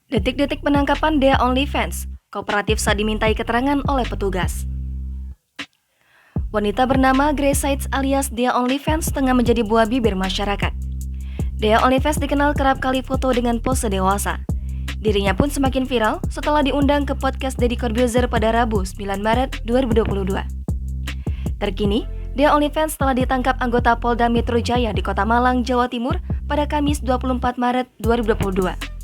Detik-detik penangkapan Dea OnlyFans, kooperatif saat dimintai keterangan oleh petugas. Wanita bernama Grace Sides alias Dea OnlyFans tengah menjadi buah bibir masyarakat. Dea OnlyFans dikenal kerap kali foto dengan pose dewasa. Dirinya pun semakin viral setelah diundang ke podcast Deddy Corbuzier pada Rabu 9 Maret 2022. Terkini, Dea OnlyFans telah ditangkap anggota Polda Metro Jaya di Kota Malang, Jawa Timur pada Kamis 24 Maret 2022.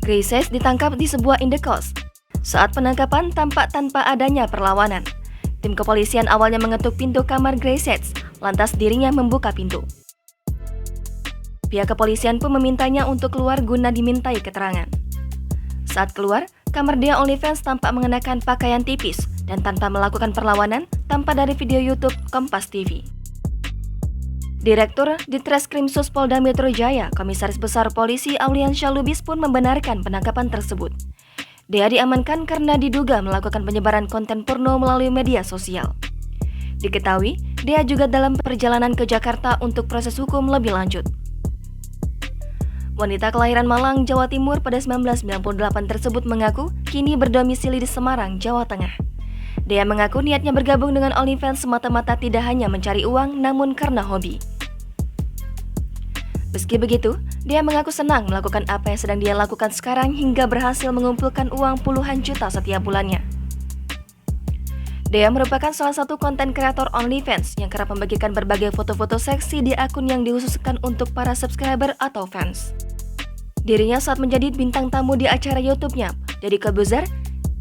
Grace ditangkap di sebuah indekos. Saat penangkapan tampak tanpa adanya perlawanan. Tim kepolisian awalnya mengetuk pintu kamar Grace, lantas dirinya membuka pintu. Pihak kepolisian pun memintanya untuk keluar guna dimintai keterangan. Saat keluar, kamar Dea OnlyFans tampak mengenakan pakaian tipis dan tanpa melakukan perlawanan, tampak dari video YouTube Kompas TV. Direktur Ditreskrimsus Polda Metro Jaya, Komisaris Besar Polisi Aulian Syalubis pun membenarkan penangkapan tersebut. Dea diamankan karena diduga melakukan penyebaran konten porno melalui media sosial. Diketahui, Dea juga dalam perjalanan ke Jakarta untuk proses hukum lebih lanjut. Wanita kelahiran Malang, Jawa Timur pada 1998 tersebut mengaku kini berdomisili di Semarang, Jawa Tengah. Dea mengaku niatnya bergabung dengan OnlyFans semata-mata tidak hanya mencari uang namun karena hobi. Meski begitu, Dea mengaku senang melakukan apa yang sedang dia lakukan sekarang hingga berhasil mengumpulkan uang puluhan juta setiap bulannya. Dea merupakan salah satu konten kreator OnlyFans yang kerap membagikan berbagai foto-foto seksi di akun yang dikhususkan untuk para subscriber atau fans. Dirinya saat menjadi bintang tamu di acara YouTube-nya, Deddy Corbuzier,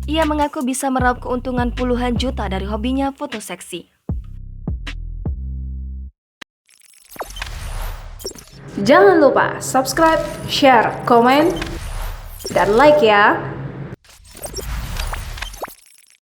ia mengaku bisa meraup keuntungan puluhan juta dari hobinya foto seksi. Jangan lupa subscribe, share, komen, dan like ya!